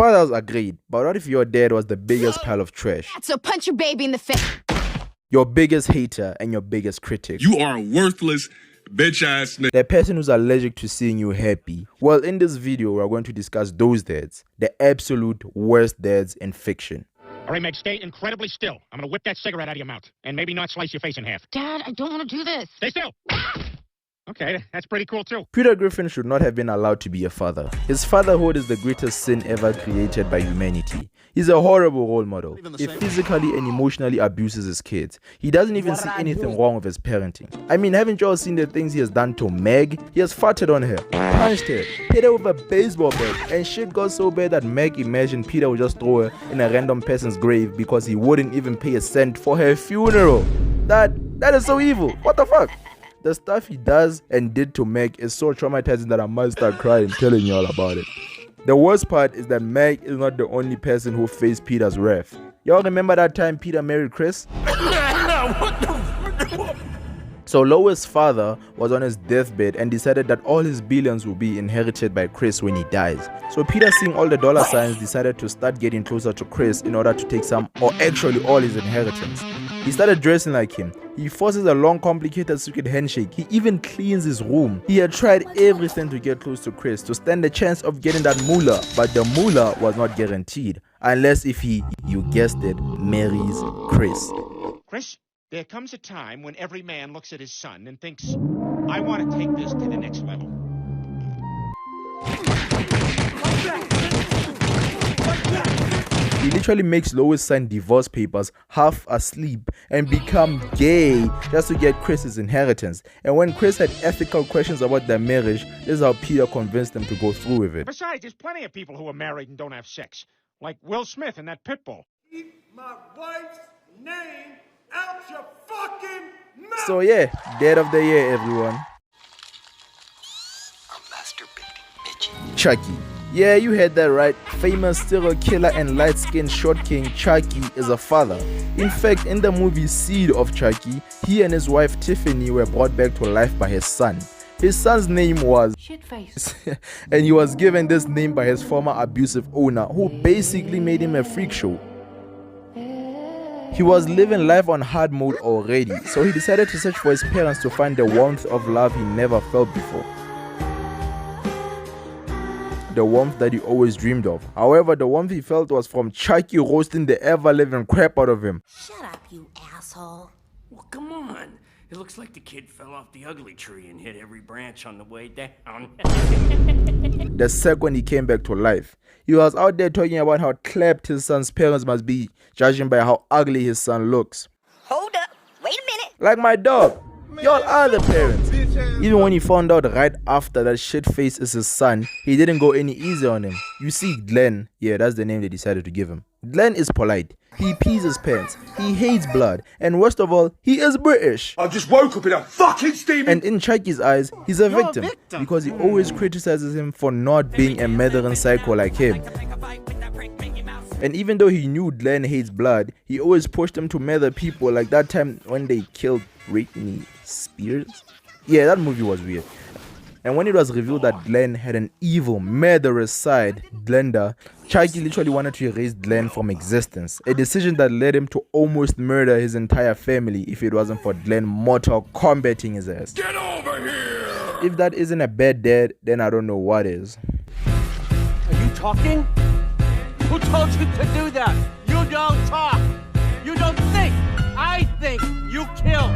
fathers are great, but what if your dad was the biggest pile of trash? So punch your baby in the face. Your biggest hater and your biggest critic. You are a worthless bitch ass nigga. The person who's allergic to seeing you happy. Well, in this video, we're going to discuss those dads, the absolute worst dads in fiction. All right, Meg, stay incredibly still. I'm gonna whip that cigarette out of your mouth and maybe not slice your face in half. Dad, I don't want to do this. Stay still. Okay, that's pretty cool too. Peter Griffin should not have been allowed to be a father. His fatherhood is the greatest sin ever created by humanity. He's a horrible role model. He physically and emotionally abuses his kids. He doesn't even see anything wrong with his parenting. I mean, haven't you all seen the things he has done to Meg? He has farted on her, punched her, hit her with a baseball bat, and shit got so bad that Meg imagined Peter would just throw her in a random person's grave because he wouldn't even pay a cent for her funeral. That is so evil. What the fuck? The stuff he does and did to Meg is so traumatizing that I might start crying telling y'all about it. The worst part is that Meg is not the only person who faced Peter's wrath. Y'all remember that time Peter married Chris? So Lois' father was on his deathbed and decided that all his billions will be inherited by Chris when he dies. So Peter, seeing all the dollar signs, decided to start getting closer to Chris in order to take some, or actually all, his inheritance. He started dressing like him. He forces a long, complicated secret handshake. He even cleans his room. He had tried everything to get close to Chris to stand the chance of getting that moolah, but the moolah was not guaranteed unless if he, you guessed it, marries Chris. Chris, there comes a time when every man looks at his son and thinks, I want to take this to the next level. He literally makes Lois sign divorce papers half asleep and become gay just to get Chris's inheritance. And when Chris had ethical questions about their marriage, this is how Peter convinced them to go through with it. Besides, there's plenty of people who are married and don't have sex. Like Will Smith and that pit bull. Keep my wife's name out your fucking mouth! So yeah, dad of the year, everyone. I'm masturbating, bitch. Chucky. Yeah, you heard that right. Famous serial killer and light-skinned short king Chucky is a father. In fact, in the movie Seed of Chucky, he and his wife Tiffany were brought back to life by his son. His son's name was Shitface. And he was given this name by his former abusive owner, who basically made him a freak show. He was living life on hard mode already, so he decided to search for his parents to find the warmth of love he never felt before. The warmth that he always dreamed of. However, the warmth he felt was from Chucky roasting the ever-living crap out of him. Shut up, you asshole. Well, come on. It looks like the kid fell off the ugly tree and hit every branch on the way down. The second he came back to life, he was out there talking about how clapped his son's parents must be, judging by how ugly his son looks. Hold up. Wait a minute. Like my dog. Y'all are the parents. Even when he found out right after that shitface is his son, he didn't go any easier on him. You see, Glenn, yeah, that's the name they decided to give him. Glenn is polite. He pees his pants. He hates blood. And worst of all, he is British. I just woke up in a fucking steaming... And in Chucky's eyes, he's a victim because he always criticizes him for not being a murdering psycho like him. And even though he knew Glenn hates blood, he always pushed him to murder people, like that time when they killed Britney Spears. Yeah, that movie was weird. And when it was revealed that Glenn had an evil, murderous side, Glenda, Chucky literally wanted to erase Glenn from existence. A decision that led him to almost murder his entire family if it wasn't for Glenn mortal combating his ass. Get over here! If that isn't a bad dad, then I don't know what is. Are you talking? Who told you to do that? You don't talk. You don't think. I think. You kill.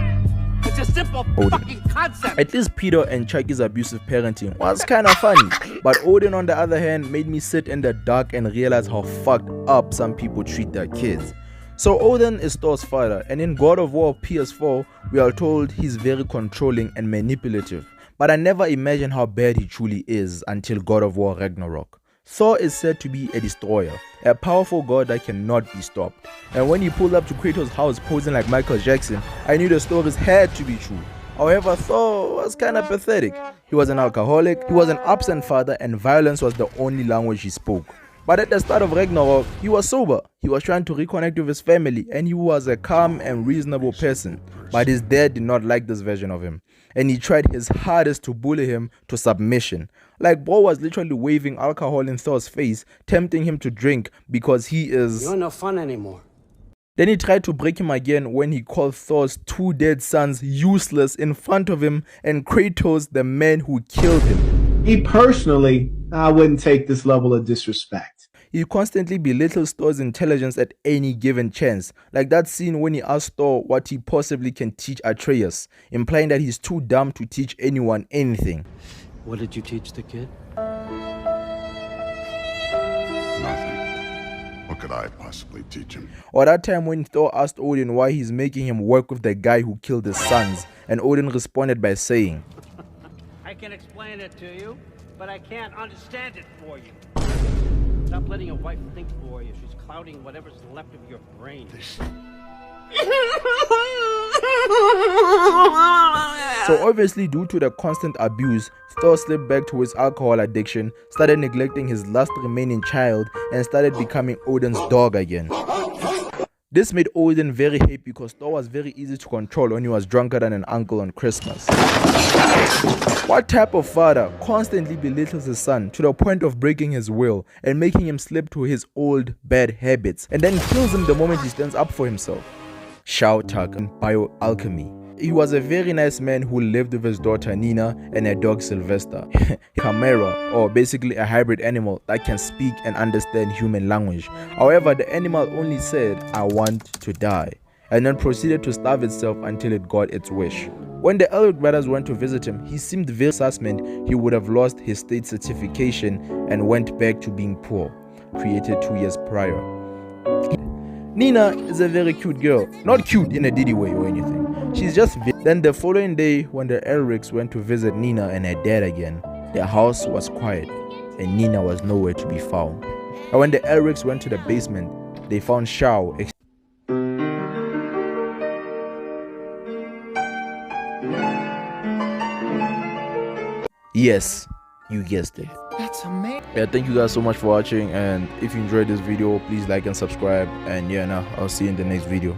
It's a simple fucking concept. At least Peter and Chucky's abusive parenting was kind of funny. But Odin, on the other hand, made me sit in the dark and realize how fucked up some people treat their kids. So Odin is Thor's father, and in God of War PS4, we are told he's very controlling and manipulative. But I never imagined how bad he truly is until God of War Ragnarok. Thor is said to be a destroyer, a powerful god that cannot be stopped. And when he pulled up to Kratos' house posing like Michael Jackson, I knew the stories had to be true. However, Thor was kinda pathetic. He was an alcoholic, he was an absent father, and violence was the only language he spoke. But at the start of Ragnarok, he was sober. He was trying to reconnect with his family, and he was a calm and reasonable person. But his dad did not like this version of him. and he tried his hardest to bully him to submission. Like Bo was literally waving alcohol in Thor's face, tempting him to drink because he is... You're no fun anymore. Then he tried to break him again when he called Thor's 2 dead sons useless in front of him and Kratos the man who killed him. Me personally, I wouldn't take this level of disrespect. He constantly belittles Thor's intelligence at any given chance, like that scene when he asked Thor what he possibly can teach Atreus, implying that he's too dumb to teach anyone anything. What did you teach the kid? Nothing. What could I possibly teach him? Or that time when Thor asked Odin why he's making him work with the guy who killed his sons, and Odin responded by saying, I can explain it to you, but I can't understand it for you. Stop letting your wife think for you. She's clouding whatever's left of your brain. So obviously, due to the constant abuse, Thor slipped back to his alcohol addiction, started neglecting his last remaining child, and started becoming Odin's dog again. This made Odin very happy because Thor was very easy to control when he was drunker than an uncle on Christmas. What type of father constantly belittles his son to the point of breaking his will and making him slip to his old bad habits, and then kills him the moment he stands up for himself? Shao and bioalchemy. He was a very nice man who lived with his daughter Nina and her dog Sylvester. Chimera, or basically a hybrid animal that can speak and understand human language. However, the animal only said, "I want to die," and then proceeded to starve itself until it got its wish. When the Elric brothers went to visit him, he seemed very suspect he would have lost his state certification and went back to being poor, created 2 years prior. Nina is a very cute girl. Not cute in a Diddy way or anything. She's just... Then the following day, when the Elrics went to visit Nina and her dad again, their house was quiet and Nina was nowhere to be found. And when the Elrics went to the basement, they found Shao. Yes, you guessed it. That's amazing. Yeah, thank you guys so much for watching, and if you enjoyed this video, please like and subscribe, and yeah, now I'll see you in the next video.